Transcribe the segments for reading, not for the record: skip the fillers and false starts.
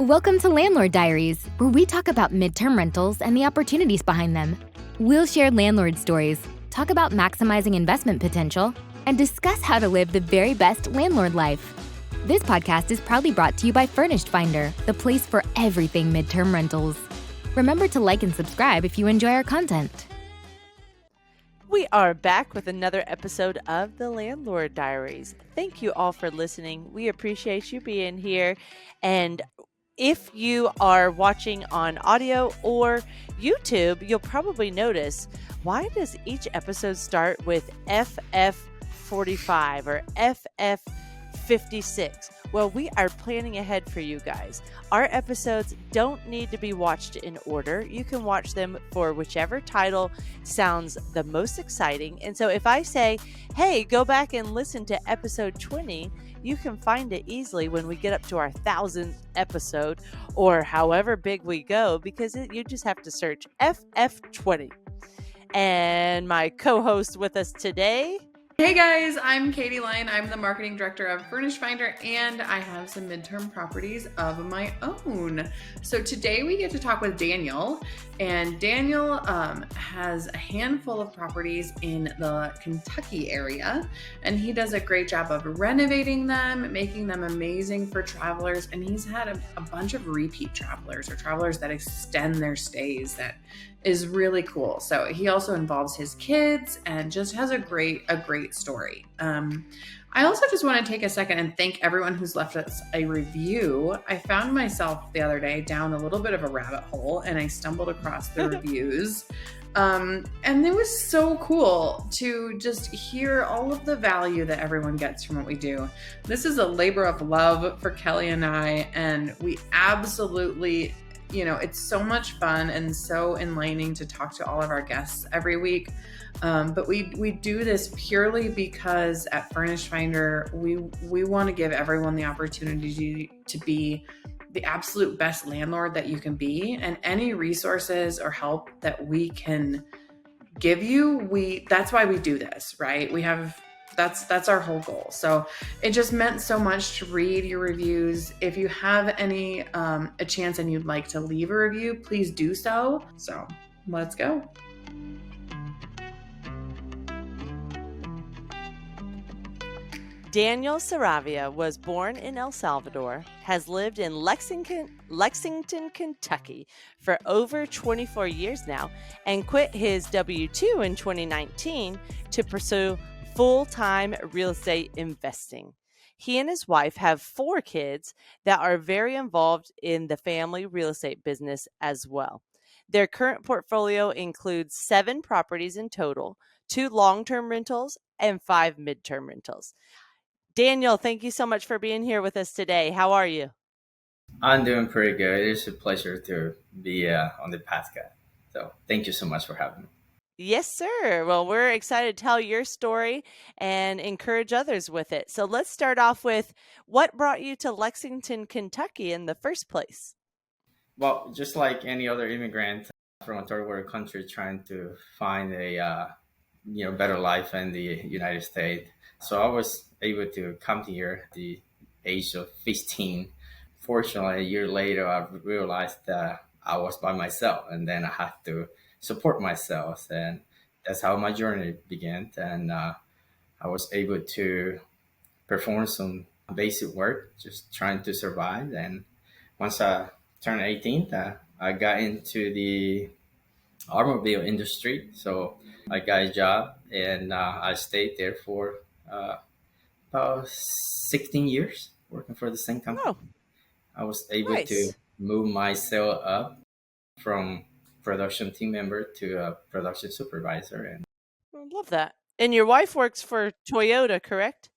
Welcome to Landlord Diaries, where we talk about midterm rentals and the opportunities behind them. We'll share landlord stories, talk about maximizing investment potential, and discuss how to live the very best landlord life. This podcast is proudly brought to you by Furnished Finder, the place for everything midterm rentals. Remember to like and subscribe if you enjoy our content. We are back with another episode of the Landlord Diaries. Thank you all for listening. We appreciate you being here. And if you are watching on audio or YouTube, you'll probably notice, why does each episode start with FF45 or FF56? Well, we are planning ahead for you guys. Our episodes don't need to be watched in order. You can watch them for whichever title sounds the most exciting. And so if I say, hey, go back and listen to episode 20, you can find it easily when we get up to our 1,000th episode or however big we go, because you just have to search FF20. And my co-host with us today... Hey guys, I'm Katie Lyon. I'm the marketing director of Furnished Finder, and I have some midterm properties of my own. So today we get to talk with Daniel, and Daniel has a handful of properties in the Kentucky area, and he does a great job of renovating them, making them amazing for travelers, and he's had a bunch of repeat travelers or travelers that extend their stays. That is really cool. So he also involves his kids and just has a great story. I also just want to take a second and thank everyone who's left us a review. I found myself the other day down a little bit of a rabbit hole and I stumbled across the reviews. And it was so cool to just hear all of the value that everyone gets from what we do. This is a labor of love for Kelly and I, and we absolutely, it's so much fun and so enlightening to talk to all of our guests every week. But we do this purely because at Furnished Finder, we want to give everyone the opportunity to be the absolute best landlord that you can be, and any resources or help that we can give you, that's why we do this, right? That's our whole goal. So it just meant so much to read your reviews. If you have any a chance and you'd like to leave a review, please do so. So let's go. Daniel Saravia was born in El Salvador, has lived in Lexington, Kentucky for over 24 years now, and quit his W-2 in 2019 to pursue full-time real estate investing. He and his wife have 4 kids that are very involved in the family real estate business as well. Their current portfolio includes 7 properties in total, 2 long-term rentals, and 5 midterm rentals. Daniel, thank you so much for being here with us today. How are you? I'm doing pretty good. It's a pleasure to be on the podcast. So thank you so much for having me. Yes, sir. Well, we're excited to tell your story and encourage others with it. So let's start off with, what brought you to Lexington, Kentucky in the first place? Well, just like any other immigrant from a third world country trying to find a better life in the United States. So I was able to come here at the age of 15. Fortunately, a year later, I realized that I was by myself, and then I had to support myself, and that's how my journey began. And I was able to perform some basic work, just trying to survive. And once I turned 18, I got into the automobile industry. So I got a job, and I stayed there for about 16 years working for the same company. Oh, I was able nice. to move myself up from production team member to a production supervisor. And I love that. And your wife works for Toyota, correct?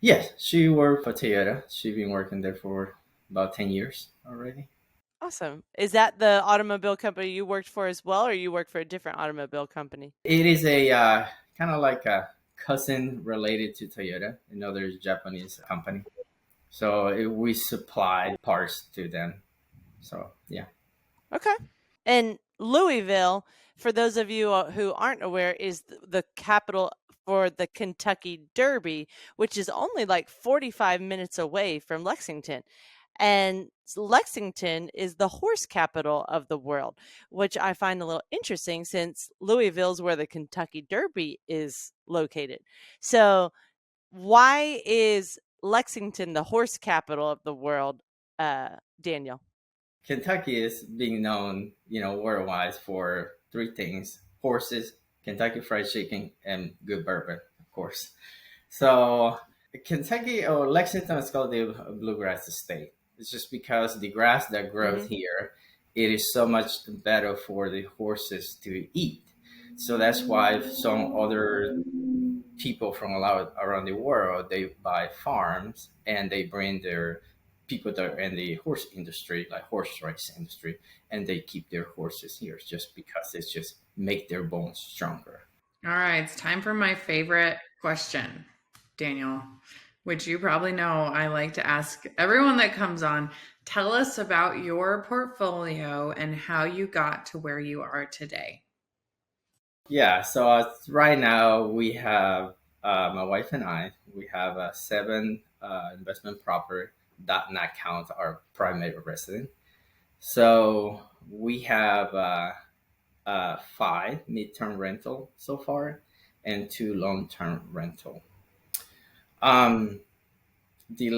yes, she worked for Toyota. She's been working there for about 10 years already. Awesome. Is that the automobile company you worked for as well, or you work for a different automobile company? It is a kind of like a cousin related to Toyota, another Japanese company. So we supply parts to them. So, yeah. Okay. And Louisville, for those of you who aren't aware, is the capital for the Kentucky Derby, which is only like 45 minutes away from Lexington. And Lexington is the horse capital of the world, which I find a little interesting since Louisville is where the Kentucky Derby is located. So, why is Lexington the horse capital of the world, Daniel? Kentucky is being known, worldwide for three things: horses, Kentucky Fried Chicken, and good bourbon, of course. So Kentucky or Lexington is called the bluegrass state. It's just because the grass that grows Hmm. here, it is so much better for the horses to eat. So that's why some other people from a lot around the world, they buy farms and they bring their people that are in the horse industry, like horse race industry, and they keep their horses here just because it's just make their bones stronger. All right, it's time for my favorite question, Daniel, which you probably know I like to ask everyone that comes on. Tell us about your portfolio and how you got to where you are today. Yeah, so right now we have my wife and I. We have seven investment property that not count our primary resident. So we have five midterm rental so far, and two long term rental. Um, the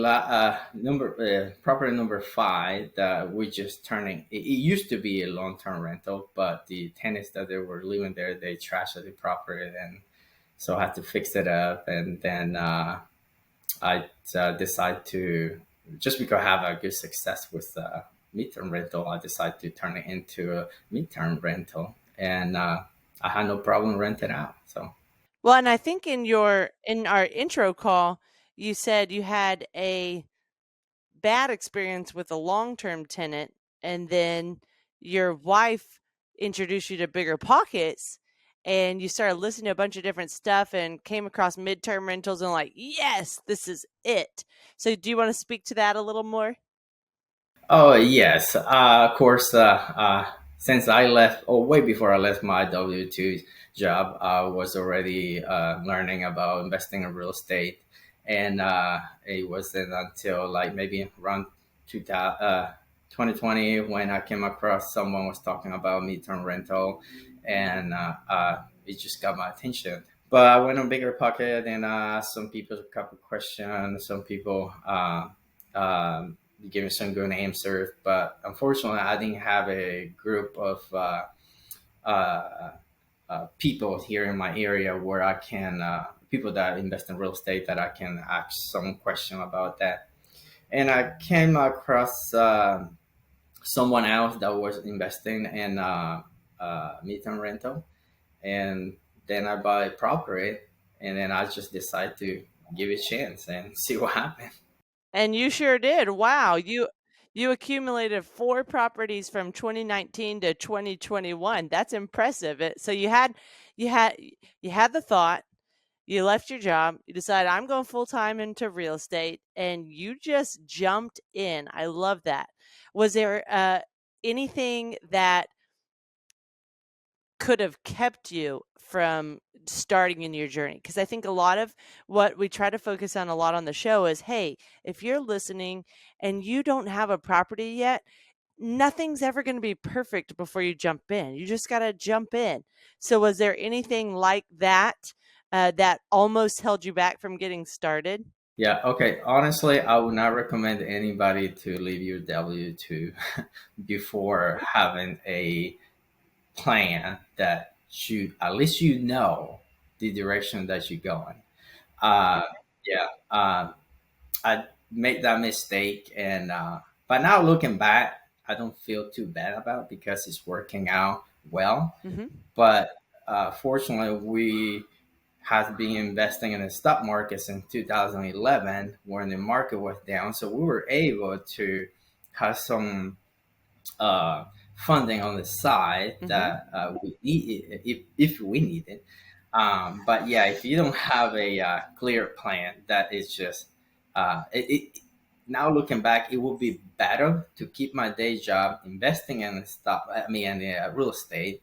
number property number five that we just turning. It used to be a long term rental, but the tenants that they were living there, they trashed the property, and so I had to fix it up. And then I decided to, just because I have a good success with midterm rental, I decided to turn it into a midterm rental, and I had no problem renting out. So Well, and I think in our intro call, you said you had a bad experience with a long-term tenant, and then your wife introduced you to Bigger Pockets, and you started listening to a bunch of different stuff and came across midterm rentals and like, yes, this is it. So, do you want to speak to that a little more? oh yes, of course. Since I left, or way before I left my W-2 job, I was already learning about investing in real estate, and it wasn't until like maybe around 2000, 2020 when I came across someone was talking about midterm rental, and it just got my attention. But I went on Bigger Pocket and some people a couple questions. Some people gave me some good answers, but unfortunately, I didn't have a group of uh, people here in my area where I can people that invest in real estate that I can ask some question about that. And I came across someone else that was investing in midterm rental, and then I buy property, and then I just decide to give it a chance and see what happens. And you sure did. Wow, you accumulated 4 properties from 2019 to 2021. That's impressive. So you had you had the thought, you left your job, you decided I'm going full time into real estate, and you just jumped in. I love that. Was there anything that could have kept you from starting in your journey? Because I think a lot of what we try to focus on a lot on the show is, hey, if you're listening and you don't have a property yet, nothing's ever going to be perfect before you jump in. You just got to jump in. So, was there anything like that that almost held you back from getting started? Yeah, okay. Honestly, I would not recommend anybody to leave your W-2 before having a plan that you, at least the direction that you're going. Uh, yeah, I made that mistake, and but now looking back, I don't feel too bad about it because it's working out well. Hmm. But fortunately, we have been investing in the stock market since 2011 when the market was down. So we were able to have some uh, funding on the side Hmm. that we need if we need it. But yeah, if you don't have a clear plan, that is just now looking back, it would be better to keep my day job investing in the stock. I mean, in the real estate,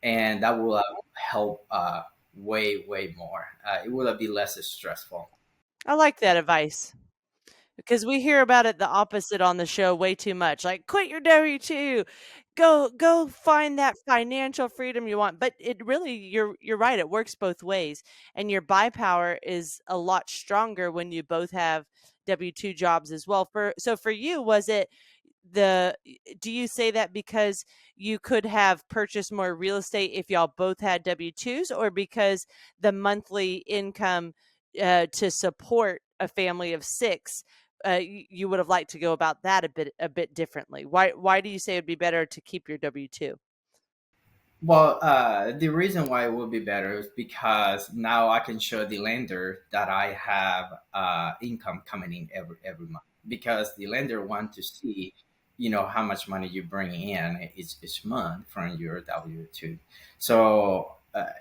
and that will help way more. It will be less stressful. I like that advice. Because we hear about it the opposite on the show way too much. Like, quit your W-2. Go find that financial freedom you want. But it really, you're right, it works both ways. And your buy power is a lot stronger when you both have W-2 jobs as well. For you, was it the do you say that because you could have purchased more real estate if y'all both had W-2s, or because the monthly income to support a family of six, you would have liked to go about that a bit differently? Why do you say it'd be better to keep your W-2? Well, the reason why it would be better is because now I can show the lender that I have income coming in every month. Because the lender wants to see, how much money you bring in each month from your W-2. So,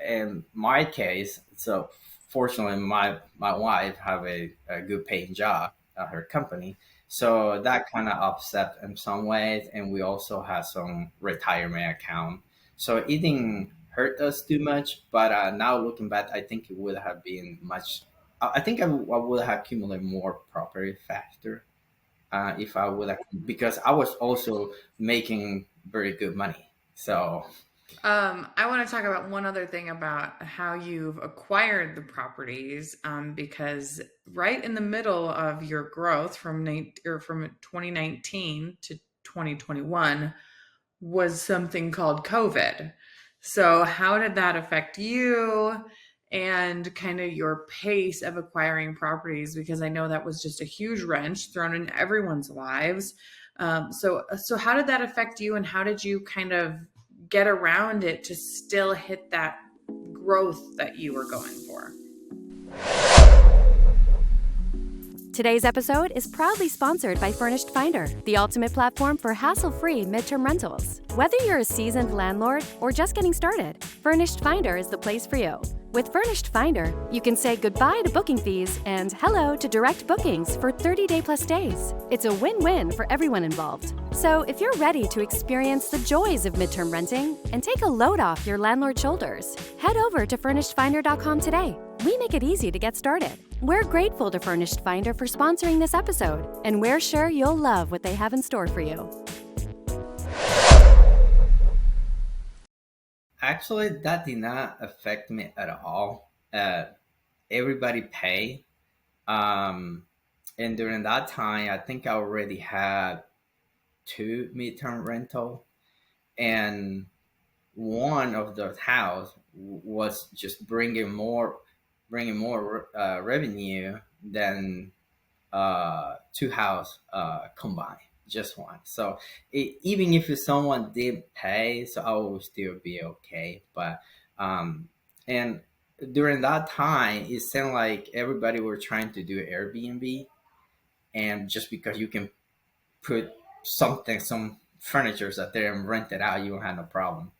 in my case, so fortunately, my wife have a good paying job at her company. So that kind of offset in some ways, and we also have some retirement account, so it didn't hurt us too much, but now looking back, I think it would have been much. I think I would have accumulated more property faster if I would have, because I was also making very good money. So I want to talk about one other thing about how you've acquired the properties, because right in the middle of your growth from 2019 to 2021 was something called COVID. So how did that affect you and kind of your pace of acquiring properties? Because I know that was just a huge wrench thrown in everyone's lives. So how did that affect you, and how did you kind of get around it to still hit that growth that you were going for? Today's episode is proudly sponsored by Furnished Finder, the ultimate platform for hassle-free midterm rentals. Whether you're a seasoned landlord or just getting started, Furnished Finder is the place for you. With Furnished Finder, you can say goodbye to booking fees and hello to direct bookings for 30-day plus days. It's a win-win for everyone involved. So if you're ready to experience the joys of midterm renting and take a load off your landlord's shoulders, head over to FurnishedFinder.com today. We make it easy to get started. We're grateful to Furnished Finder for sponsoring this episode, and we're sure you'll love what they have in store for you. actually, that did not affect me at all. Everybody paid, um, and during that time, I think I already had two midterm rental, and one of the house was just bringing more revenue than two house combined, just one. So even if someone did pay, so I will still be okay. But and during that time, it seemed like everybody were trying to do Airbnb, and just because you can put some furnitures out there and rent it out, you won't have no problem.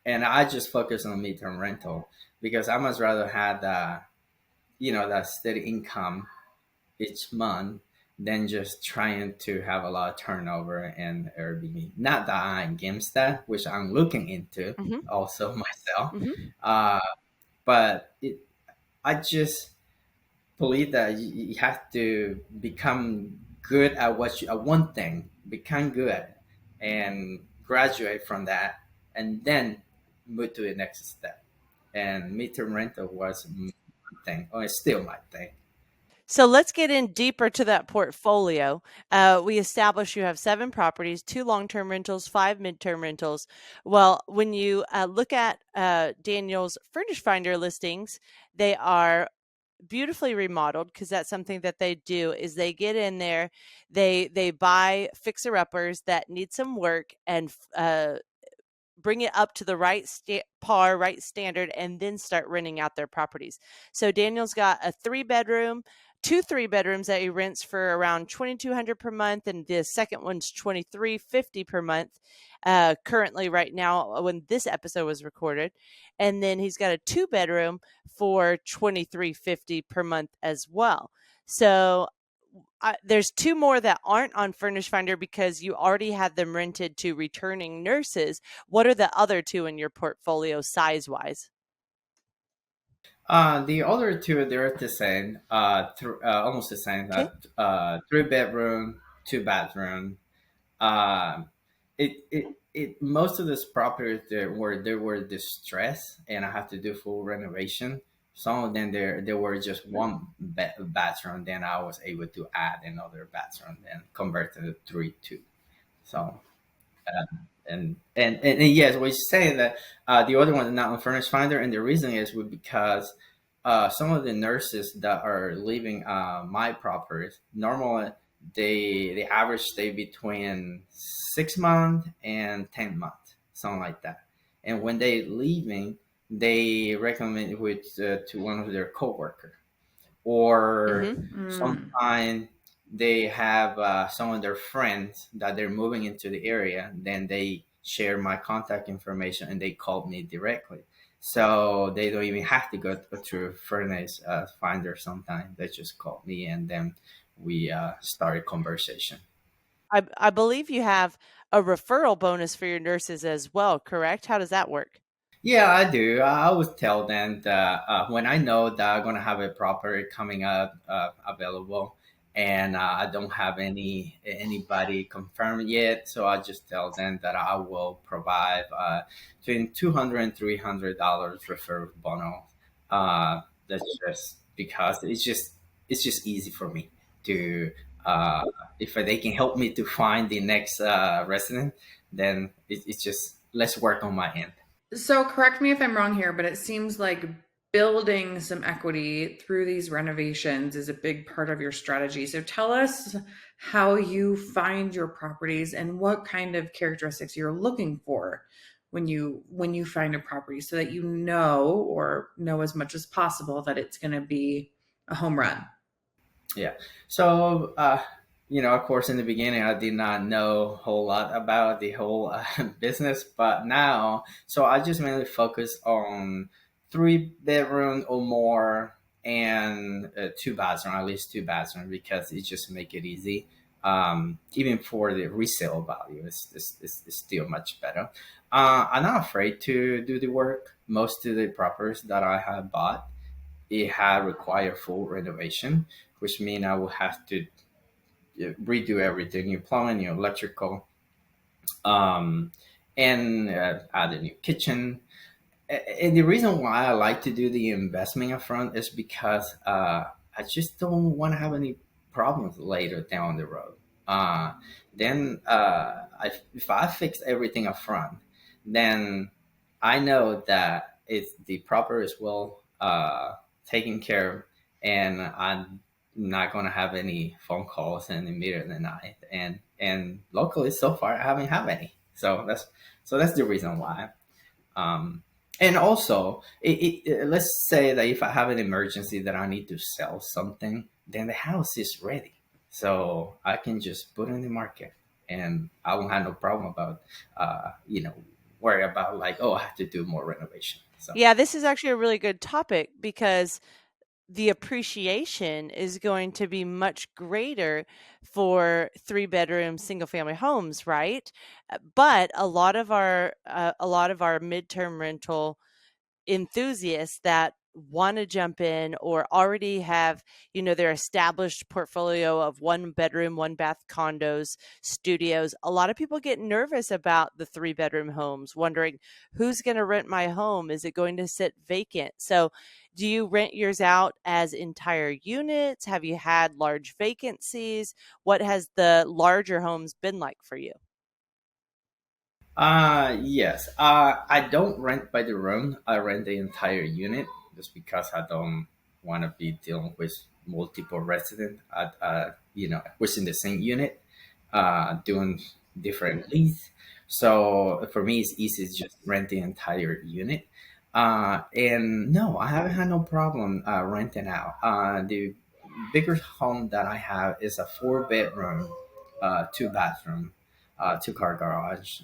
And I just focus on midterm rental because I much rather have that steady income each month than just trying to have a lot of turnover and Airbnb. Not that I'm against that, which I'm looking into Mm-hmm. also myself. Mm-hmm. Uh, but I just believe that you have to become good at at one thing, become good, and graduate from that, and then move to the next step. And midterm rental was my thing, or it's still my thing. So let's get in deeper to that portfolio. We established you have 7 properties, 2 long-term rentals, 5 midterm rentals. Well, when you look at Daniel's Furnish Finder listings, they are beautifully remodeled, because that's something that they do. Is they get in there, they buy fixer uppers that need some work, and bring it up to the right par, right standard, and then start renting out their properties. So Daniel's got a 3 bedroom, 2 3 bedrooms that he rents for around 2,200 per month, and the second one's 2,350 per month. Currently, right now, when this episode was recorded, and then he's got a 2 bedroom for 2,350 per month as well. So there's 2 more that aren't on Furnish Finder because you already had them rented to returning nurses. What are the other 2 in your portfolio size wise? The other two, they're the same, almost the same. Okay. 3 bedroom, 2 bathroom. Uh, most of these properties there were distressed, and I have to do full renovation. Some of them there were just one bathroom. Then I was able to add another bathroom and convert to 3-2. So and yes, we say that the other one is not on Furnished Finder, and the reason is because some of the nurses that are leaving my properties normally they average stay between 6 months and 10 months, something like that. And when they leaving, they recommend it with to one of their coworkers, or Mm-hmm. Mm. sometimes they have some of their friends that they're moving into the area, then they share my contact information and they call me directly, so they don't even have to go through furnace finder. Sometimes they just call me, and then we start a conversation. I believe you have a referral bonus for your nurses as well, correct? How does that work? Yeah, I do. I always tell them that when I know that I'm gonna have a property coming up available, and I don't have anybody confirmed yet, so I just tell them that I will provide between $200 and $300 referral bonus. That's just because it's just easy for me to if they can help me to find the next resident, then it's just let's work on my end. So correct me if I'm wrong here, but it seems like building some equity through these renovations is a big part of your strategy. So tell us how you find your properties and what kind of characteristics you're looking for when you find a property so that you know or know as much as possible that it's going to be a home run. Yeah. So, of course, in the beginning, I did not know a whole lot about the whole business, but now, so I just mainly focus on 3 bedroom or more, and 2 bathroom, at least 2 bathroom, because it just make it easy. Even for the resale value, it's still much better. I'm not afraid to do the work. Most of the properties that I have bought, it had required full renovation, which means I will have to redo everything, new plumbing, new electrical, um, and add a new kitchen. And the reason why I like to do the investment upfront is because I just don't want to have any problems later down the road. Uh, then if I fix everything upfront, then I know that it's the proper is well taken care of, and I'm not going to have any phone calls in the middle of the night. And locally, so far, I haven't had any. So that's the reason why. Um, and also, let's say that if I have an emergency that I need to sell something, then the house is ready. So I can just put it in the market, and I won't have no problem about, worry about like, oh, I have to do more renovation. So Yeah, this is actually a really good topic because the appreciation is going to be much greater for 3 bedroom single family homes, right? But a lot of our midterm rental enthusiasts that want to jump in or already have, their established portfolio of 1 bedroom, 1 bath condos, studios. A lot of people get nervous about the 3 bedroom homes, wondering who's going to rent my home? Is it going to sit vacant? So, do you rent yours out as entire units? Have you had large vacancies? What has the larger homes been like for you? yes. I don't rent by the room. I rent the entire unit just because I don't want to be dealing with multiple residents within the same unit, doing different leads. So for me, it's easy to just rent the entire unit. And no, I haven't had no problem renting out. The bigger home that I have is a 4 bedroom, 2 bathroom, two-car garage,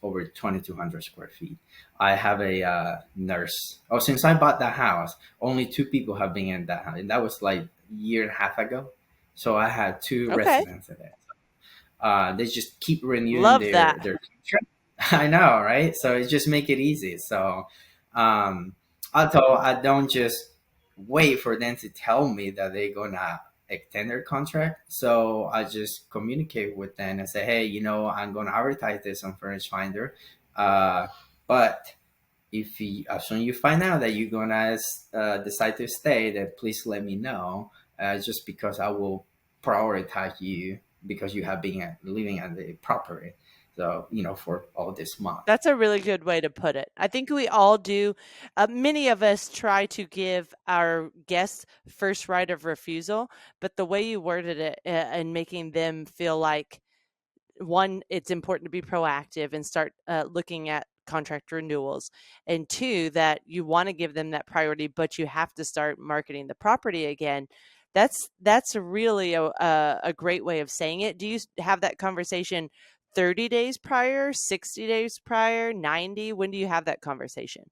over 2,200 square feet. I have a nurse. Oh, since I bought that house, only 2 people have been in that house, and that was like a year and a half ago. So I had two Okay. residents in it. They just keep renewing Love their that. contract. I know, right? So it just make it easy. So um, although I don't just wait for them to tell me that they're gonna extend their contract. So I just communicate with them and say, hey, I'm gonna advertise this on Furnished Finder, but if as soon as you find out that you're gonna decide to stay, then please let me know. Just because I will prioritize you because you have been living at the property. So for all this month. That's a really good way to put it. I think we all do. Many of us try to give our guests first right of refusal, but the way you worded it and making them feel like, one, it's important to be proactive and start looking at contract renewals, and two, that you want to give them that priority, but you have to start marketing the property again. That's really a great way of saying it. Do you have that conversation 30 days prior, 60 days prior, 90? When do you have that conversation?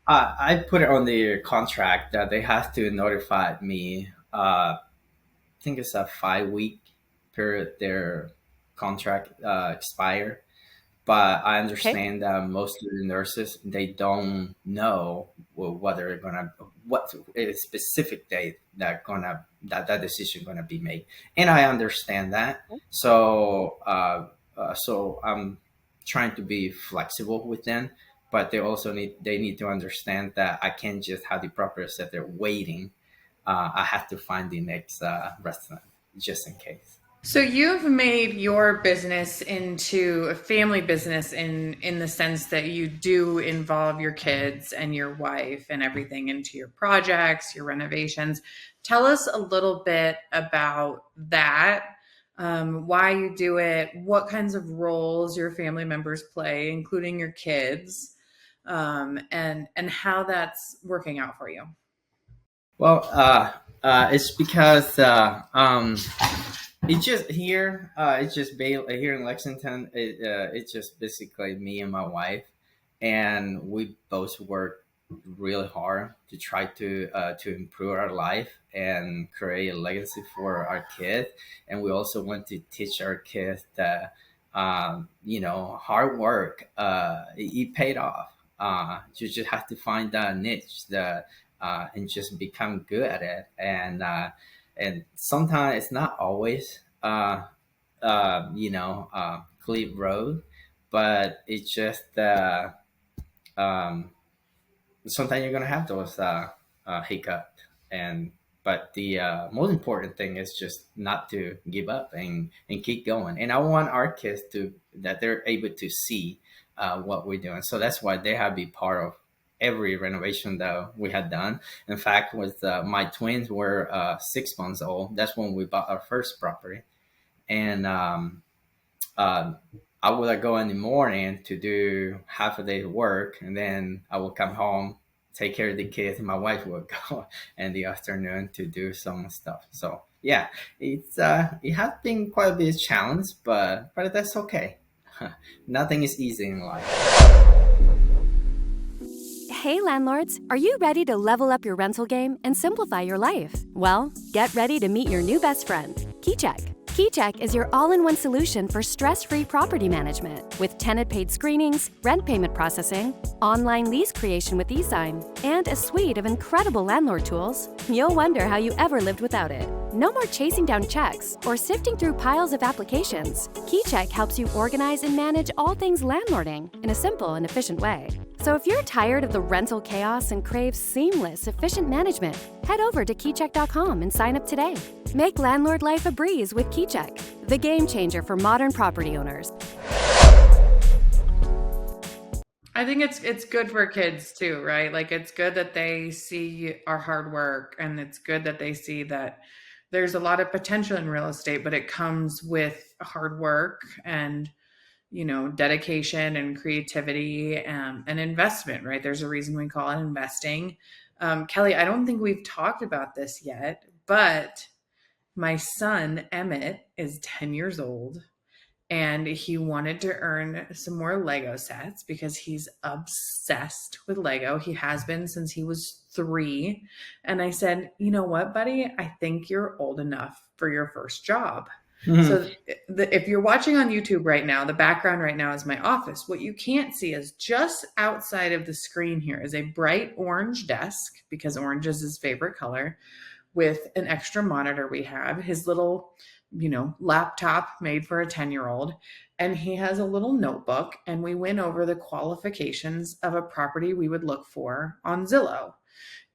I put it on the contract that they have to notify me. I think it's a 5-week period their contract expire. But I Okay. understand that most of the nurses, they don't know what a specific date that decision gonna be made, and I understand that. So I'm trying to be flexible with them, but they need to understand that I can't just have the property sit there waiting. I have to find the next restaurant just in case. So you've made your business into a family business in the sense that you do involve your kids and your wife and everything into your projects, your renovations. Tell us a little bit about that, why you do it, what kinds of roles your family members play, including your kids, and how that's working out for you. Well, it's because it's just here. It's just here in Lexington. It's just basically me and my wife, and we both work really hard to try to improve our life and create a legacy for our kids. And we also want to teach our kids that hard work it paid off. You just have to find that niche that and just become good at it. And sometimes it's not always clear road, but it's just um, sometimes you're gonna have those hiccup. And but the most important thing is just not to give up and keep going. And I want our kids that they're able to see what we're doing. So that's why they have to be part of every renovation that we had done. In fact, with my twins were 6 months old, that's when we bought our first property. And I would go in the morning to do half a day's work, and then I would come home, take care of the kids, and my wife would go in the afternoon to do some stuff. So yeah, it has been quite a bit of challenge, but that's okay. Nothing is easy in life. Hey landlords, are you ready to level up your rental game and simplify your life? Well, get ready to meet your new best friend, KeyCheck. KeyCheck is your all-in-one solution for stress-free property management with tenant-paid screenings, rent payment processing, online lease creation with eSign, and a suite of incredible landlord tools. You'll wonder how you ever lived without it. No more chasing down checks or sifting through piles of applications. KeyCheck helps you organize and manage all things landlording in a simple and efficient way. So if you're tired of the rental chaos and crave seamless, efficient management, head over to keycheck.com and sign up today. Make landlord life a breeze with KeyCheck, the game changer for modern property owners. I think it's good for kids too, right? Like it's good that they see our hard work, and it's good that they see that there's a lot of potential in real estate, but it comes with hard work and dedication and creativity and investment, right? There's a reason we call it investing. Kelly, I don't think we've talked about this yet, but my son, Emmett, is 10 years old, and he wanted to earn some more Lego sets because he's obsessed with Lego. He has been since he was 3. And I said, you know what, buddy? I think you're old enough for your first job. Mhm. So if you're watching on YouTube right now, the background right now is my office. What you can't see is just outside of the screen here is a bright orange desk, because orange is his favorite color, with an extra monitor we have, his little, laptop made for a 10-year-old. And he has a little notebook, and we went over the qualifications of a property we would look for on Zillow,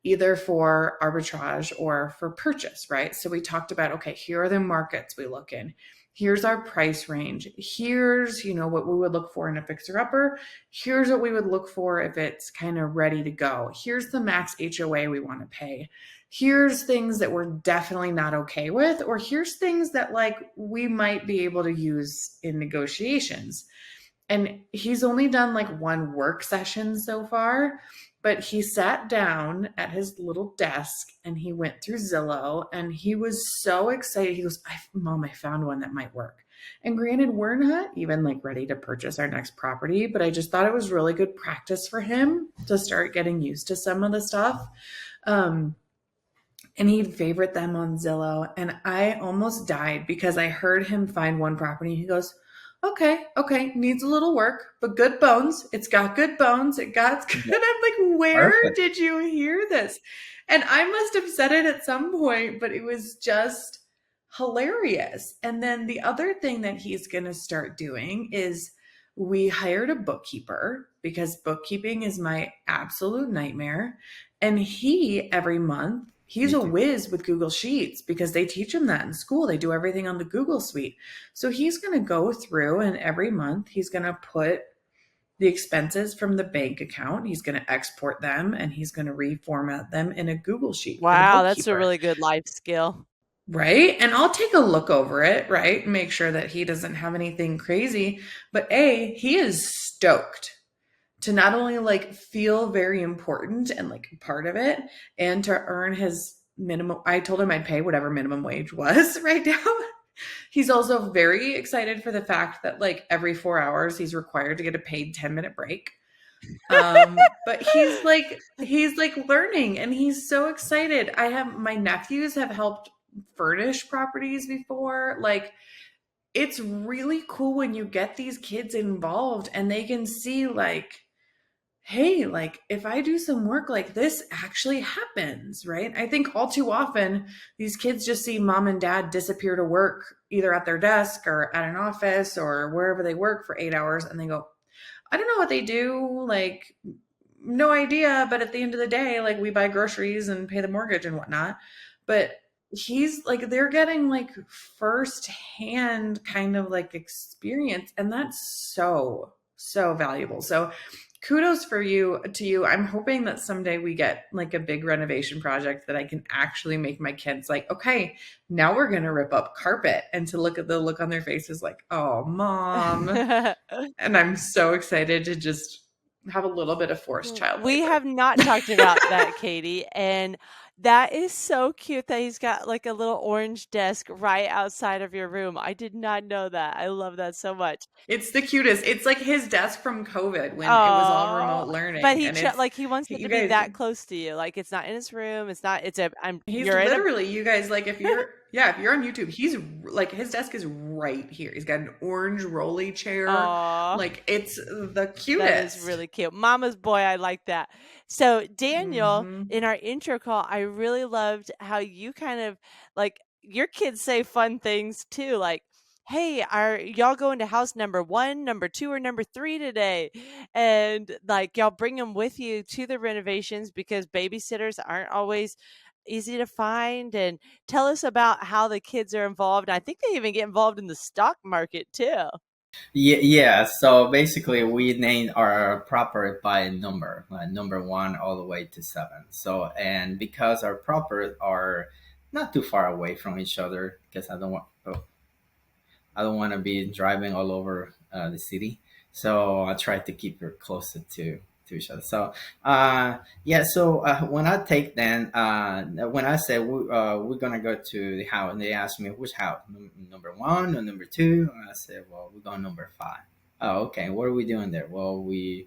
either for arbitrage or for purchase, right? So we talked about, okay, here are the markets we look in. Here's our price range. Here's, what we would look for in a fixer upper. Here's what we would look for if it's kind of ready to go. Here's the max HOA we want to pay. Here's things that we're definitely not okay with, or here's things that like we might be able to use in negotiations. And he's only done like one work session so far, but he sat down at his little desk and he went through Zillow, and he was so excited. He goes, Mom, I found one that might work. And granted, we're not even like ready to purchase our next property, but I just thought it was really good practice for him to start getting used to some of the stuff. And he'd favorite them on Zillow. And I almost died because I heard him find one property. He goes, okay, needs a little work, but good bones. It's got good bones. It's good. I'm like, where Perfect. did you hear this? And I must have said it at some point, but it was just hilarious. And then the other thing that he's going to start doing is we hired a bookkeeper, because bookkeeping is my absolute nightmare. And every month, he's Me a too. whiz with Google Sheets because they teach him that in school. They do everything on the Google Suite. So he's going to go through, and every month he's going to put the expenses from the bank account. He's going to export them, and he's going to reformat them in a Google Sheet for the Wow, that's a bookkeeper. really good life skill. Right. And I'll take a look over it, right? Make sure that he doesn't have anything crazy. But he is stoked to not only like feel very important and like part of it, and to earn his minimum. I told him I'd pay whatever minimum wage was right now. He's also very excited for the fact that like every 4 hours he's required to get a paid 10-minute break. But he's like learning, and he's so excited. My nephews have helped furnish properties before. Like, it's really cool when you get these kids involved and they can see like, hey, like if I do some work, like this actually happens, right? I think all too often these kids just see mom and dad disappear to work, either at their desk or at an office or wherever they work for 8 hours, and they go, I don't know what they do, like no idea, but at the end of the day, like we buy groceries and pay the mortgage and whatnot. But he's like, they're getting like first hand kind of like experience, and that's so valuable. So kudos to you. I'm hoping that someday we get like a big renovation project that I can actually make my kids like, okay, now we're going to rip up carpet, and to look at the look on their faces like, oh, Mom. And I'm so excited to just have a little bit of forced child We labor. have not talked about that, Katie, and that is so cute that he's got like a little orange desk right outside of your room. I did not know that. I love that so much. It's the cutest. It's like his desk from COVID when it was all remote Oh, but learning. he And it's, he wants it you to be guys, that close to you. Like it's not in his room. It's not. It's a. he's You're in a. literally, you guys, like if you're on YouTube, he's like, his desk is right here. He's got an orange rolly chair. Aw. Like it's the cutest. That is really cute. Mama's boy, I like that. So Daniel, Mhm. in our intro call, I really loved how you kind of like your kids say fun things too, like, hey, are y'all going to house number 1, number 2, or number 3 today? And like y'all bring them with you to the renovations because babysitters aren't always easy to find. And tell us about how the kids are involved. I think they even get involved in the stock market too. Yeah. So basically, we named our proper by number, number 1 all the way to 7. So, and because our proper are not too far away from each other, because I don't want to be driving all over the city. So I try to keep it closer to each other. So yeah. So when I take them, when I say we're gonna go to the house, and they ask me which house, number 1 or number 2, and I said, well, we're going number 5. Oh, okay. What are we doing there? Well, we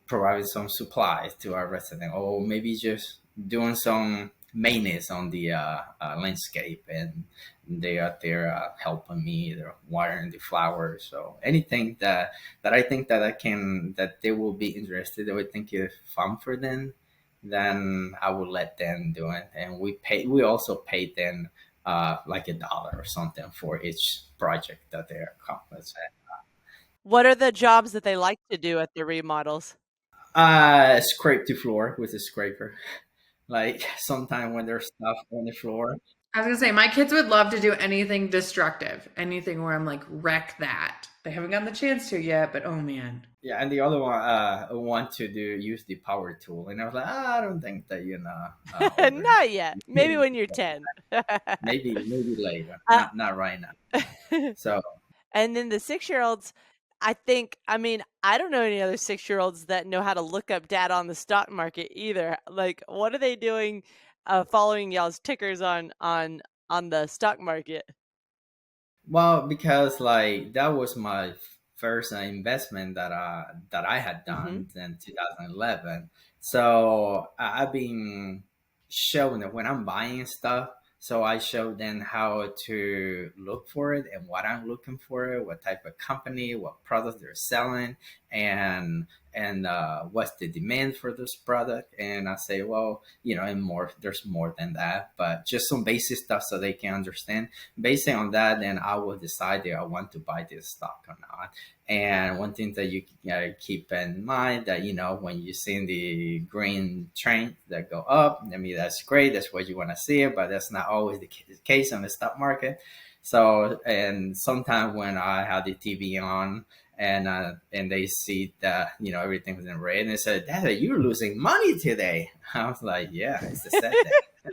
provided some supplies to our resident, or maybe just doing some maintenance on the landscape, and they are there helping me. They're watering the flowers. So anything that I think that I can that they will be interested, they would think if fun for them, then I would let them do it. And we also pay them like $1 or something for each project that they're accomplishing. What are the jobs that they like to do at the remodels? Scrape the floor with a scraper. Like sometime when there's stuff on the floor. I was gonna say my kids would love to do anything destructive, anything where I'm like wreck that. They haven't gotten the chance to yet, but oh man. Yeah, and the other one want to use the power tool, and I was like, I don't think that Not yet. Maybe when you're 10. maybe later, Uh, not right now. So And then the 6-year-olds, I mean, I don't know any other 6-year-olds that know how to look up data on the stock market either. Like, what are they doing following y'all's tickers on the stock market? well, because like that was my first investment that I had Mm-hmm. done in 2011. So I've been showing that when I'm buying stuff, so I show them how to look for it and what I'm looking for, what type of company, what products they're selling, and what's the demand for this product. And I say, well, and more. There's more than that, but just some basic stuff so they can understand. Based on that, then I will decide if I want to buy this stock or not. And one thing that you gotta keep in mind that when you see the green train that go up, I mean that's great. That's what you want to see, but that's not always the case on the stock market. So, and sometimes when I have the TV on and they see that everything's in red, and they said, "Dad, you're losing money today." I was like, "Yeah, it's a sad day."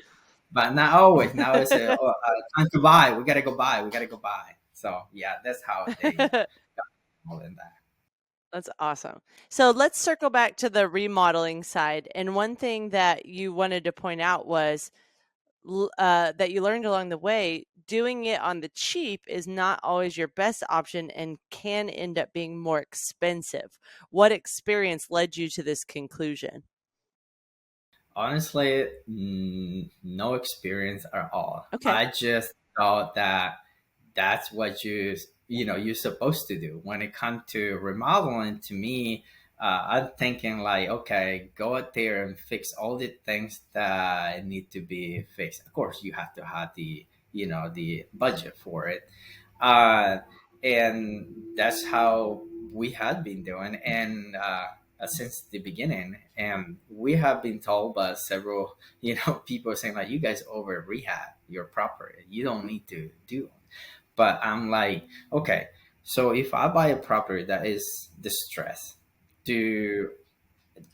But not always. Now it's time to buy. We gotta go buy. We gotta go buy. So yeah, that's how they got all in that. That's awesome. So let's circle back to the remodeling side. And one thing that you wanted to point out was that you learned along the way, doing it on the cheap is not always your best option and can end up being more expensive. What experience led you to this conclusion? Honestly, no experience at all. Okay. I just thought that that's what you're supposed to do when it comes to remodeling. To me, I'm thinking like, okay, go out there and fix all the things that need to be fixed. Of course, you have to have the budget for it, uh, and that's how we had been doing. And since the beginning, and we have been told by several people saying like, you guys over rehab your property, you don't need to do. But I'm like, okay, so if I buy a property that is distressed, do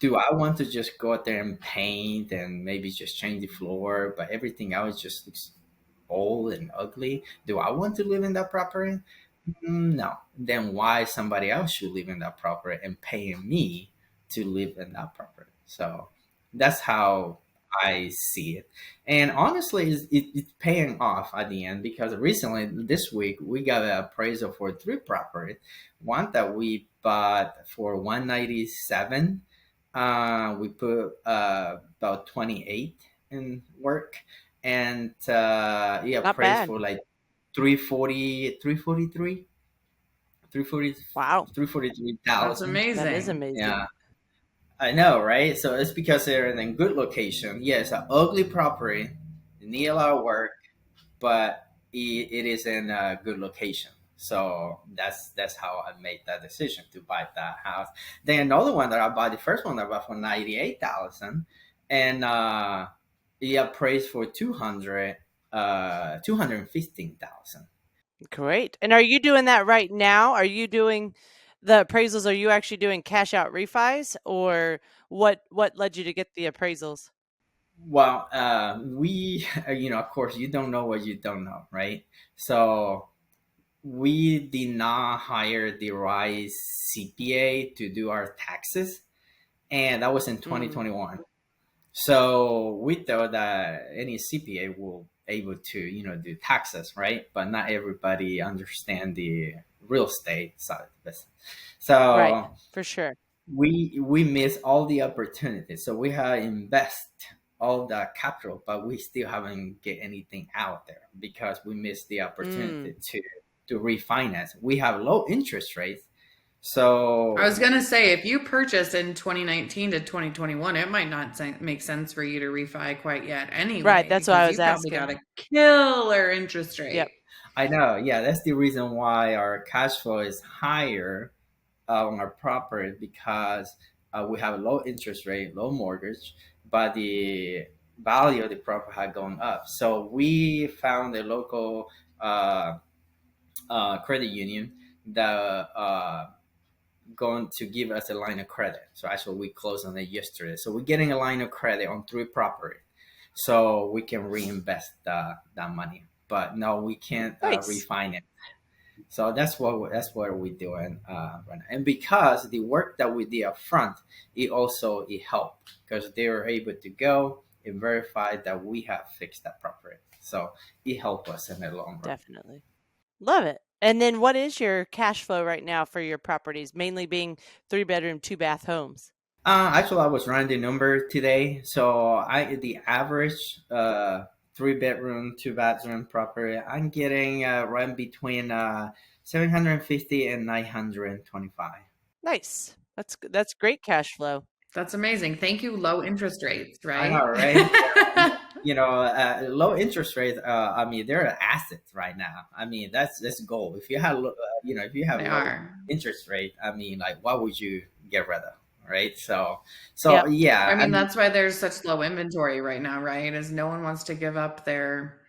I want to just go out there and paint and maybe just change the floor, but everything else just looks old and ugly? Do I want to live in that property? No. Then why somebody else should live in that property and paying me to live in that property? So that's how I see it. And honestly, it's paying off at the end, because recently this week we got an appraisal for 3 properties. One that we bought for 197. We put about 28 in work, and he Not appraised bad. for like 340, 343, 340, Wow. 'That's 343,000. amazing. That is amazing. Yeah, I know, right? So it's because they're in a good location. Yes, an ugly property, need a lot of work, but it is in a good location. So that's how I made that decision to buy that house. Then another one that I bought, the first one I bought for 98,000, and he appraised for 215,000. Great. And are you doing that right now? Are you doing the appraisals? Are you actually doing cash out refis, or what led you to get the appraisals? Well, we, of course, you don't know what you don't know, right? So we did not hire the right CPA to do our taxes, and that was in 2021. So we thought that any CPA will able to do taxes, right? But not everybody understand the real estate side of the business. Right, So for sure. we miss all the opportunities. So we have invest all the capital, but we still haven't get anything out there because we missed the opportunity Mm. to refinance. We have low interest rates, I was so gonna say, if you purchased in 2019 to 2021, it might not make sense for you to refi quite yet Right. anyway, That's what I because was you probably got asking. a killer interest Yep. rate. I know, yeah, that's the reason why our cash flow is higher on our property because we have a low interest rate, low mortgage, but the value of the property had gone up. So we found a local uh, credit union that going to give us a line of credit. So actually, we closed on it yesterday. So we're getting a line of credit on 3 property, so we can reinvest that money. But no, we can't Nice. refinance. So that's what we're doing right now. And because the work that we did up front, it helped because they were able to go and verify that we have fixed that property. So it helped us in the long run. Definitely. Love it. And then what is your cash flow right now for your properties, mainly being 3-bedroom, 2-bath homes? Actually, I was running the number today. So the average 3 bedroom, 2 bathroom property, I'm getting right between 750 and 925. Nice. That's great cash flow. That's amazing. Thank you, low interest rates, I know, right? right? Low interest rates. I mean, they're assets right now. I mean, that's gold. If you have, if you have They low are. interest rate, I mean, like, what would you get rid of, right? So Yep. I yeah, I mean, mean, that's why there's such low inventory right now, right? Is no one wants to give up their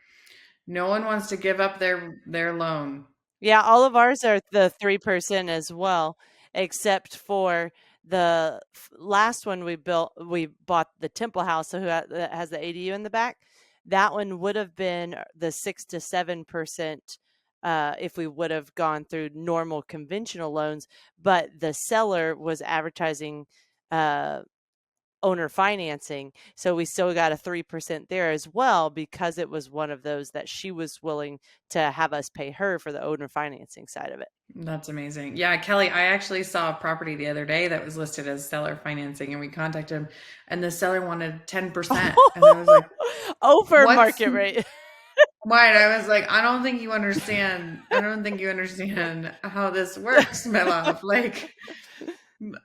loan. Yeah, all of ours are the 3% as well, except for the last one we built. We bought the Temple House, so that has the ADU in the back. That one would have been the 6 to 7% if we would have gone through normal conventional loans. But the seller was advertising uh, owner financing, so we still got a 3% there as well because it was one of those that she was willing to have us pay her for the owner financing side of it. That's amazing. Yeah, Kelly, I actually saw a property the other day that was listed as seller financing, and we contacted him, and the seller wanted 10%. And I was like, Over what's market rate. Right. I was like, I don't think you understand. I don't think you understand how this works, my love. Like,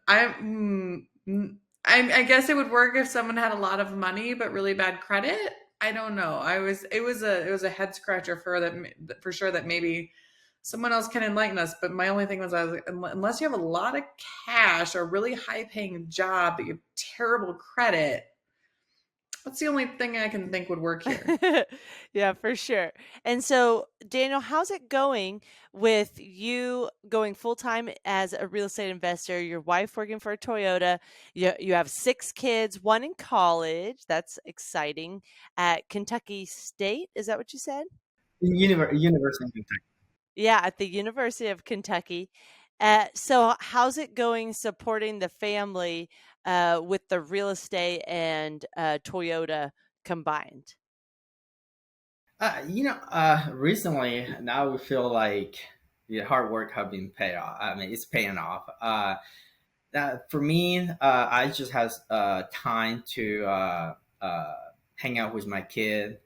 I, mm, mm, I guess it would work if someone had a lot of money but really bad credit. I don't know. It was a head scratcher for sure that maybe someone else can enlighten us. But my only thing was, I was like, unless you have a lot of cash or a really high paying job, but you have terrible credit, that's the only thing I can think would work here. Yeah, for sure. And so, Daniel, how's it going with you going full time as a real estate investor? Your wife working for a Toyota. You have 6 kids, one in college. That's exciting. At Kentucky State, is that what you said? University of Kentucky. Yeah, at the University of Kentucky. So how's it going supporting the family with the real estate and Toyota combined? Recently now we feel like the hard work have been paid off. I mean, it's paying off. For me, I just has time to hang out with my kid.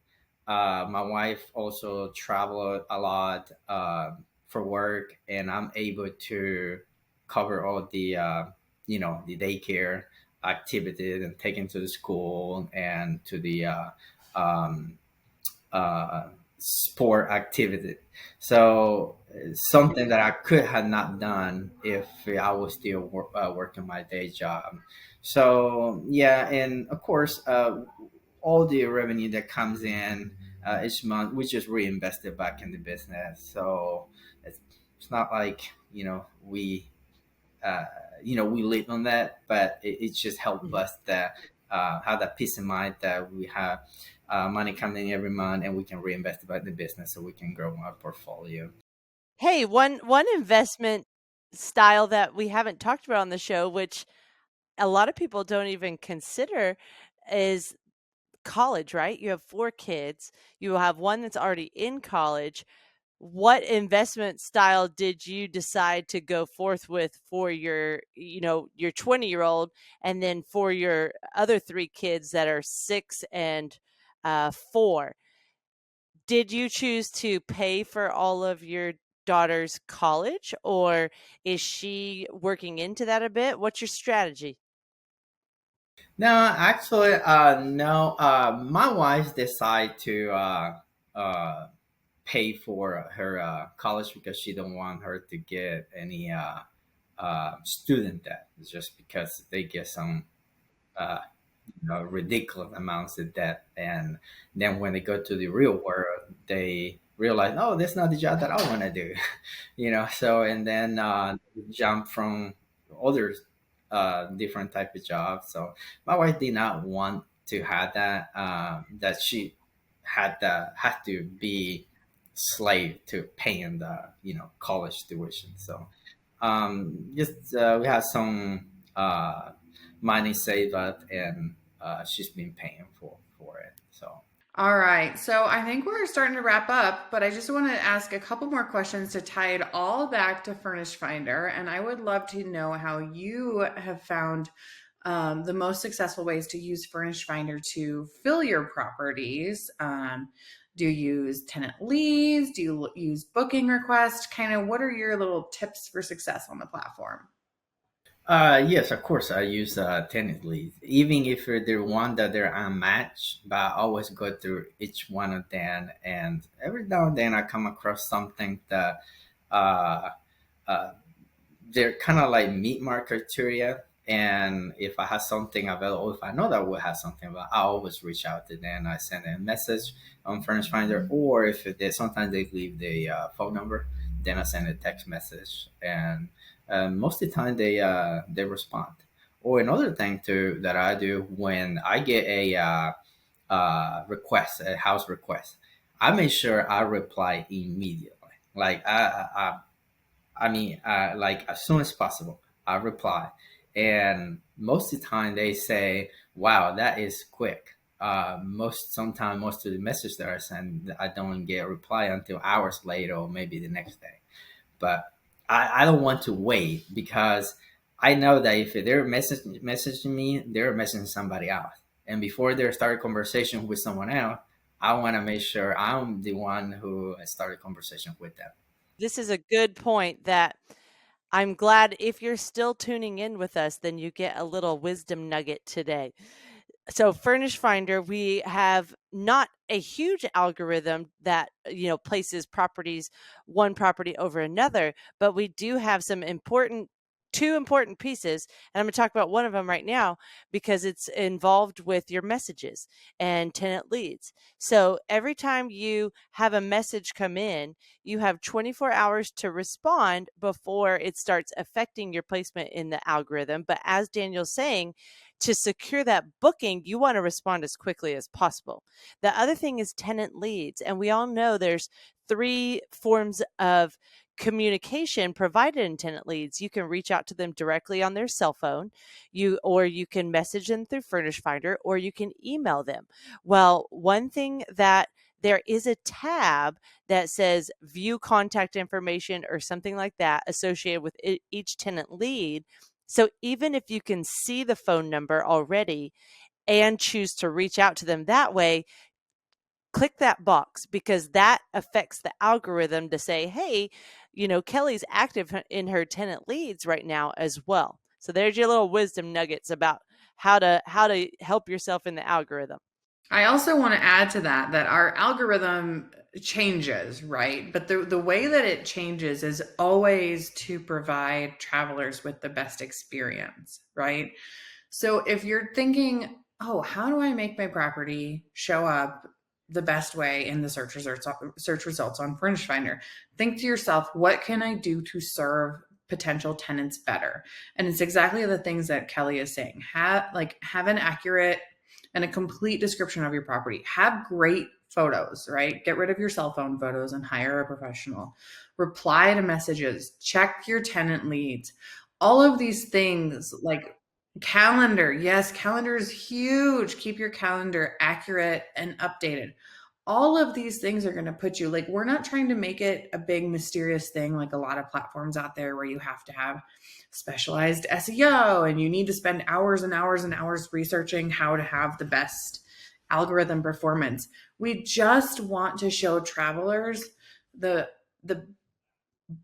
My wife also travel a lot for work, and I'm able to cover all the daycare activities and take him to the school and to the um, sport activity. So something that I could have not done if I was still working my day job. So yeah, and of course, all the revenue that comes in each month, we just reinvest it back in the business. So it's not like we we live on that, but it just helped us that have that peace of mind that we have money coming in every month and we can reinvest it back in the business so we can grow our portfolio. Hey, one investment style that we haven't talked about on the show, which a lot of people don't even consider, is college, right? You have 4 kids. You have one that's already in college. what investment style did you decide to go forth with for your, your 20-year-old, and then for your other three kids that are 6 and 4? Did you choose to pay for all of your daughter's college, or is she working into that a bit? What's your strategy? No, actually, no. My wife decided to pay for her college because she don't want her to get any student debt. It's just because they get some uh, ridiculous amounts of debt, and then when they go to the real world, they realize, oh, that's not the job that I want to do. So and then jump from other different type of jobs. So my wife did not want to have that, that she had to be slave to paying the college tuition. So just we have some money saved up, and she's been paying for it. So All right. So I think we're starting to wrap up, but I just want to ask a couple more questions to tie it all back to Furnished Finder. And I would love to know how you have found the most successful ways to use Furnished Finder to fill your properties. Do you use tenant leads? Do you use booking requests? Kind of what are your little tips for success on the platform? yes, of course, I use tenant leads, even if they're one that they're unmatched. But I always go through each one of them, and every now and then I come across something that uh, uh, they're kind of like meet my criteria. And if I have something available, if I know that we'll have something available, I always reach out to them. I send a message on Furnish Finder, or if they sometimes they leave the phone number, then I send a text message, and most of the time they respond. Or another thing too that I do when I get a request, a house request, I make sure I reply immediately. Like I mean, like as soon as possible, I reply. And most of the time they say, wow, that is quick. Sometimes most of the message that I send, I don't get a reply until hours later or maybe the next day. But I don't want to wait because I know that if they're messaging me, they're messaging somebody else. And before they start a conversation with someone else, I want to make sure I'm the one who started conversation with them. This is a good point that I'm glad if you're still tuning in with us, then you get a little wisdom nugget today. So Furnish Finder, we have not a huge algorithm that places properties, one property over another, but we do have two important pieces, and I'm going to talk about one of them right now because it's involved with your messages and tenant leads. So every time you have a message come in, you have 24 hours to respond before it starts affecting your placement in the algorithm. But as Daniel's saying, to secure that booking, you want to respond as quickly as possible. The other thing is tenant leads. And we all know there's 3 forms of communication provided in tenant leads. You can reach out to them directly on their cell phone, or you can message them through Furnish Finder, or you can email them. Well, one thing that there is a tab that says view contact information or something like that associated with each tenant lead. So even if you can see the phone number already and choose to reach out to them that way, click that box because that affects the algorithm to say, hey, Kelly's active in her tenant leads right now as well. So there's your little wisdom nuggets about how to help yourself in the algorithm. I also want to add to that our algorithm changes, right? But the way that it changes is always to provide travelers with the best experience, right? So if you're thinking, oh, how do I make my property show up the best way in the search results on Furnish Finder? Think to yourself, what can I do to serve potential tenants better? And it's exactly the things that Kelly is saying. Have an accurate and a complete description of your property. Have great photos, right? Get rid of your cell phone photos and hire a professional. Reply to messages, check your tenant leads. All of these things, like calendar. Yes, calendar is huge. Keep your calendar accurate and updated. all of these things are going to put you, like, we're not trying to make it a big mysterious thing like a lot of platforms out there where you have to have specialized SEO and you need to spend hours and hours and hours researching how to have the best algorithm performance. We just want to show travelers the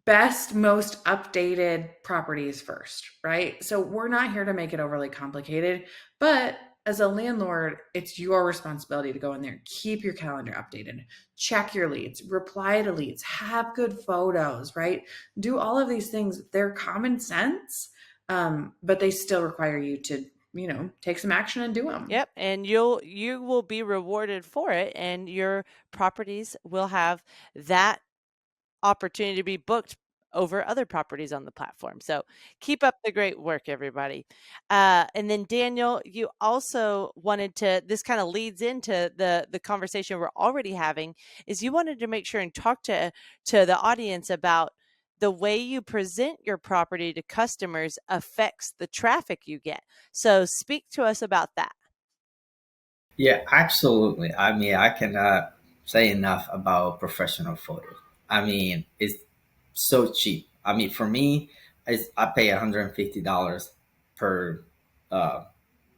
best, most updated properties first, right? So we're not here to make it overly complicated, but as a landlord, it's your responsibility to go in there, keep your calendar updated, check your leads, reply to leads, have good photos, right? Do all of these things. They're common sense, but they still require you to, take some action and do them. Yep, and you will be rewarded for it, and your properties will have that opportunity to be booked over other properties on the platform. So keep up the great work, everybody. And then Daniel, you also wanted to, this kind of leads into the conversation we're already having, is you wanted to make sure and talk to the audience about the way you present your property to customers affects the traffic you get. So speak to us about that. Yeah, absolutely. I mean, I cannot say enough about professional photos. I mean, it's so cheap. I mean, for me, I pay $150 per uh,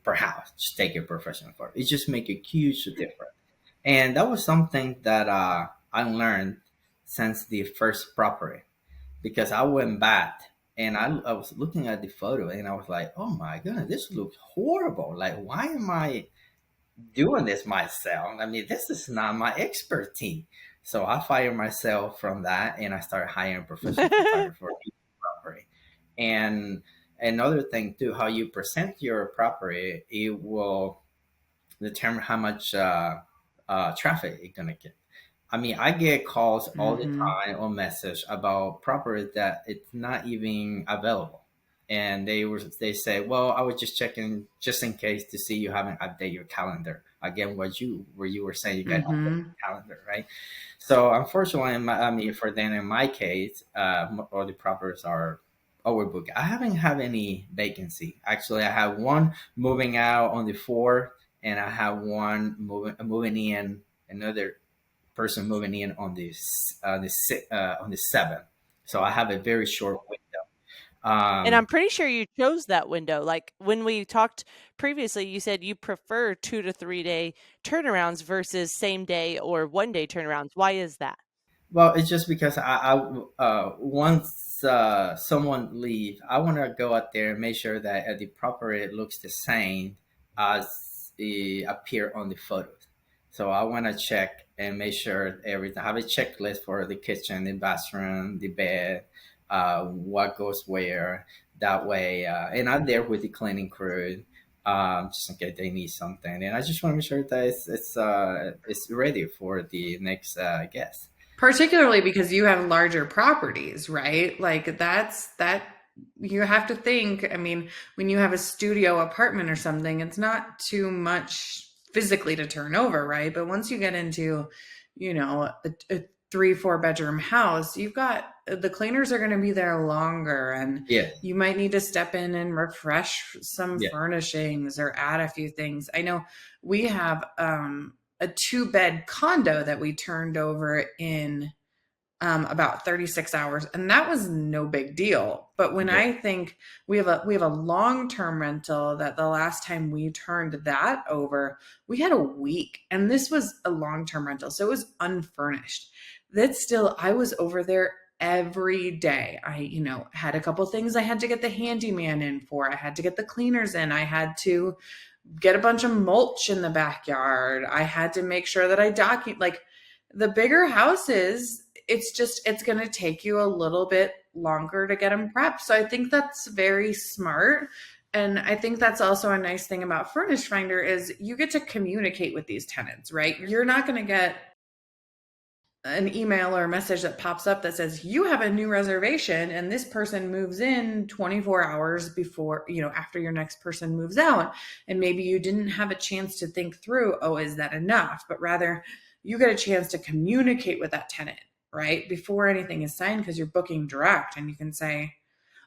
per house to take a professional photo. It just make a huge difference. And that was something that I learned since the first property, because I went back and I was looking at the photo and I was like, oh my goodness, this looks horrible. Like, why am I doing this myself? I mean, this is not my expertise. So I fired myself from that and I started hiring professional photographers for each property. And another thing too, how you present your property, it will determine how much traffic it's gonna get. I mean, I get calls all the time or message about property that it's not even available. And they say, well, I was just checking just in case to see you haven't updated your calendar. Again, where you were saying you got to update your calendar, right? So unfortunately, I mean, for then in my case, all the properties are overbooked. I haven't had any vacancy. Actually, I have one moving out on the 4th, and I have one moving in, another person moving in on on the 7th. So I have a very short window. And I'm pretty sure you chose that window. Like when we talked previously, you said you prefer 2 to 3 day turnarounds versus same day or 1 day turnarounds. Why is that? Well, it's just because once someone leave, I want to go out there and make sure that the property looks the same as it appear on the photos. So I want to check and make sure everything. I have a checklist for the kitchen, the bathroom, the bed, what goes where. That way, and I'm there with the cleaning crew, just in case they need something. And I just want to make sure that it's ready for the next guest. Particularly because you have larger properties, right? Like that you have to think, I mean, when you have a studio apartment or something, it's not too much physically to turn over, right? But once you get into, a 3-4 bedroom house, you've got the cleaners are going to be there longer, and you might need to step in and refresh some furnishings or add a few things. I know we have a 2-bed condo that we turned over in about 36 hours, and that was no big deal. But when I think we have a long-term rental that the last time we turned that over, we had a week, and this was a long-term rental, so it was unfurnished. That still, I was over there every day. I, had a couple things I had to get the handyman in for. I had to get the cleaners in. I had to get a bunch of mulch in the backyard. I had to make sure that I document, like the bigger houses, it's going to take you a little bit longer to get them prepped. So I think that's very smart. And I think that's also a nice thing about Furnished Finder is you get to communicate with these tenants, right? You're not going to get an email or a message that pops up that says you have a new reservation and this person moves in 24 hours before, after your next person moves out. And maybe you didn't have a chance to think through, oh, is that enough? But rather you get a chance to communicate with that tenant, right? Before anything is signed, because you're booking direct, and you can say,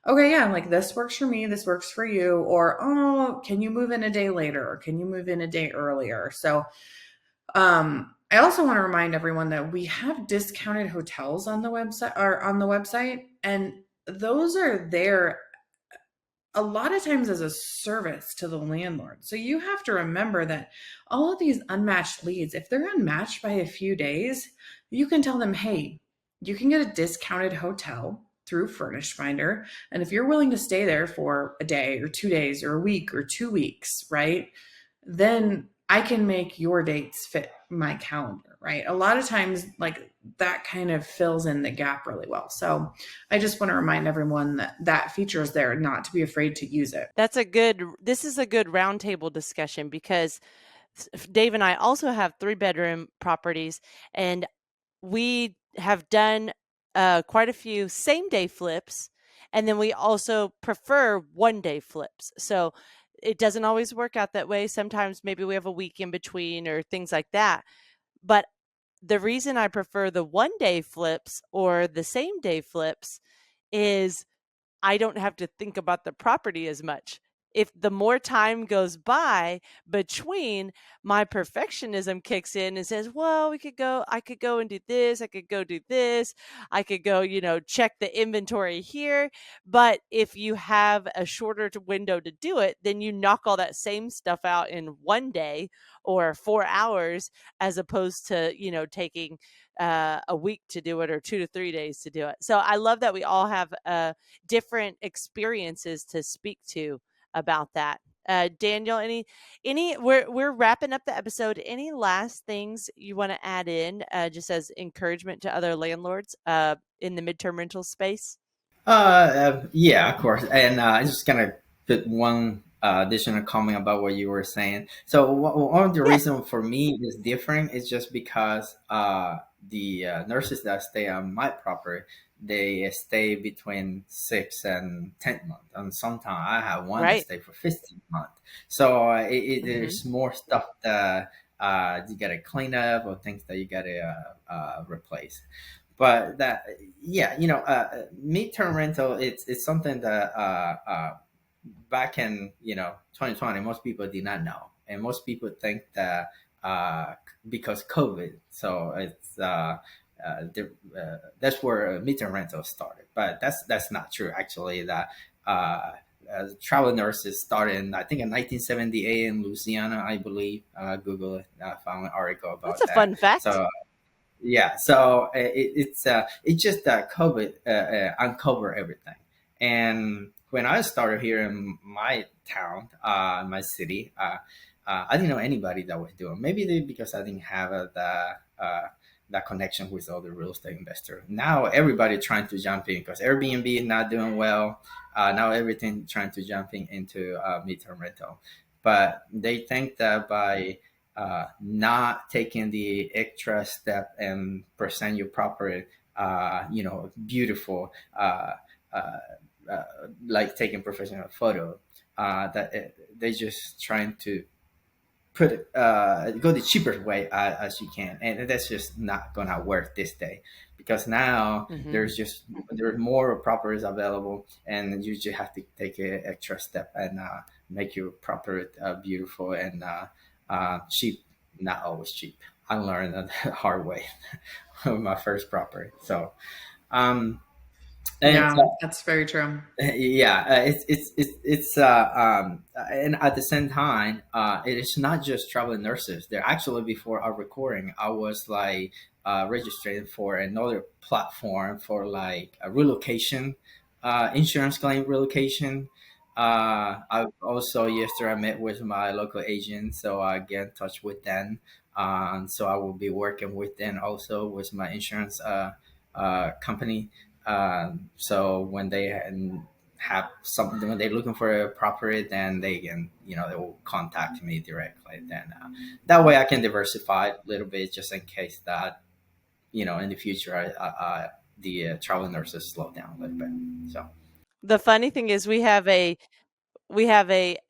okay, yeah, like this works for me, this works for you, or, oh, can you move in a day later? Or can you move in a day earlier? So, I also want to remind everyone that we have discounted hotels on the website, and those are there a lot of times as a service to the landlord. So you have to remember that all of these unmatched leads, if they're unmatched by a few days, you can tell them, hey, you can get a discounted hotel through Furnished Finder. And if you're willing to stay there for a day or 2 days or a week or 2 weeks, right? Then I can make your dates fit my calendar, right? A lot of times, like that kind of fills in the gap really well. So I just want to remind everyone that that feature is there, not to be afraid to use it. This is a good roundtable discussion because Dave and I also have 3-bedroom properties, and we have done quite a few same-day flips, and then we also prefer one-day flips. So it doesn't always work out that way. Sometimes maybe we have a week in between or things like that. But the reason I prefer the one-day flips or the same-day flips is I don't have to think about the property as much. If the more time goes by between, my perfectionism kicks in and says, well, I could go and do this. I could go do this. I could go, check the inventory here. But if you have a shorter window to do it, then you knock all that same stuff out in one day or 4 hours, as opposed to, taking a week to do it or 2 to 3 days to do it. So I love that we all have different experiences to speak to about that. Daniel, we're wrapping up the episode. Any last things you want to add in, just as encouragement to other landlords in the midterm rental space? Yeah, of course. And I'm just gonna put one additional comment about what you were saying. So one of the Yeah. reason for me is different is just because the nurses that stay on my property, they stay between 6 and 10 months, and sometimes I have one that Right. stay for 15 months. So Mm-hmm. there's more stuff that you gotta clean up or things that you gotta replace. But that, yeah, midterm rental, it's something that back in 2020 most people did not know, and most people think that because COVID, so it's that's where midterm rental started, but that's not true actually. That travel nurses started in, I think, in 1978 in Louisiana, I believe. Google it. I found an article That's about a that. fun fact. So yeah, so it's just that COVID uncovered everything. And when I started here in my town, my city, I didn't know anybody that was doing. Maybe because I didn't have that connection with all the real estate investor. Now everybody trying to jump in because Airbnb is not doing well. Now everything trying to jump in into midterm rental, but they think that by not taking the extra step and present your property, beautiful, uh, uh, like taking professional photo, they just trying to put it, go the cheapest way as you can, and that's just not gonna work this day, because now Mm-hmm. there's more properties available, and you just have to take an extra step and make your property beautiful and cheap. Not always cheap. I learned that the hard way with my first property. So um and Yeah, that's very true. yeah, and at the same time, it is not just traveling nurses. They're actually, before our recording, I was like registered for another platform for like a relocation, insurance claim relocation. I also yesterday I met with my local agent, so I get in touch with them. So I will be working with them also with my insurance company. So when they have something, when they're looking for a property, then they can, they will contact me directly. Then that way I can diversify a little bit, just in case that, in the future, the travel nurses slow down a little bit. So The funny thing is we have a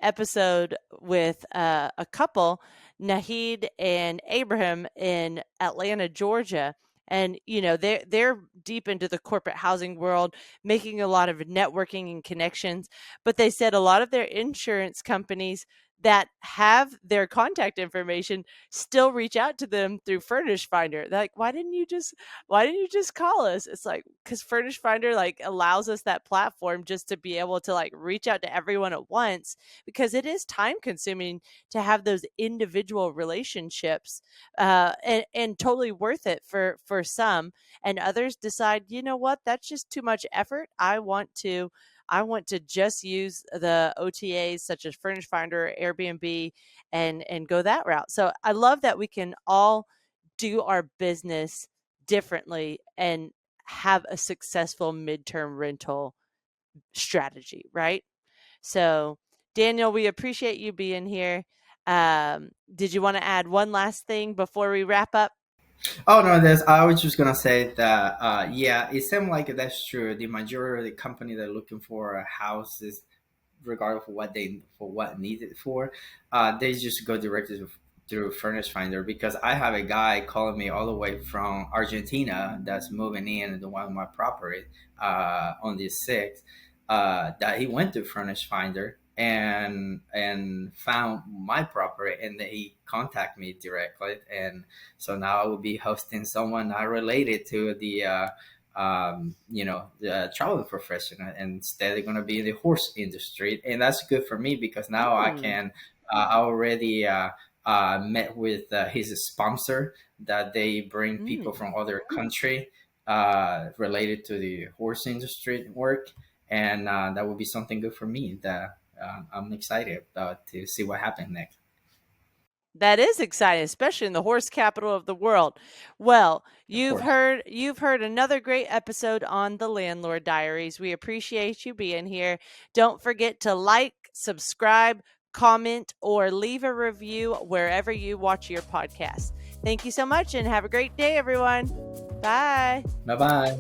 episode with a couple, Nahid and Abraham, in Atlanta, Georgia, and they're deep into the corporate housing world, making a lot of networking and connections. But they said a lot of their insurance companies, that have their contact information still reach out to them through Furnished Finder. They're like, why didn't you just call us? It's like, because Furnished Finder like allows us that platform just to be able to like reach out to everyone at once, because it is time consuming to have those individual relationships, and totally worth it for some. And others decide, you know what, that's just too much effort. I want to just use the OTAs such as Furnished Finder, Airbnb, and go that route. So I love that we can all do our business differently and have a successful midterm rental strategy, right? So Daniel, we appreciate you being here. Did you want to add one last thing before we wrap up? Oh no, I was just gonna say that yeah, it seems like that's true. The majority of the company that are looking for a house is, regardless of what need it for, they just go directly through Furnished Finder, because I have a guy calling me all the way from Argentina that's moving in to one of my property on the 6th, that he went to Furnished Finder and found my property, and then he contacted me directly, and so now I will be hosting someone not related to the the travel professional, and instead they're going to be in the horse industry, and that's good for me because now I can I already met with his sponsor, that they bring people from other country related to the horse industry work, and that would be something good for me that I'm excited to see what happens next. That is exciting, especially in the horse capital of the world. Well, you've course. heard another great episode on the Landlord Diaries. We appreciate you being here. Don't forget to like, subscribe, comment, or leave a review wherever you watch your podcast. Thank you so much and have a great day, everyone. Bye. Bye bye.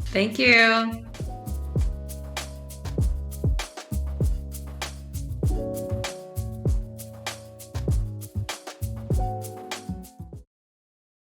Thank you.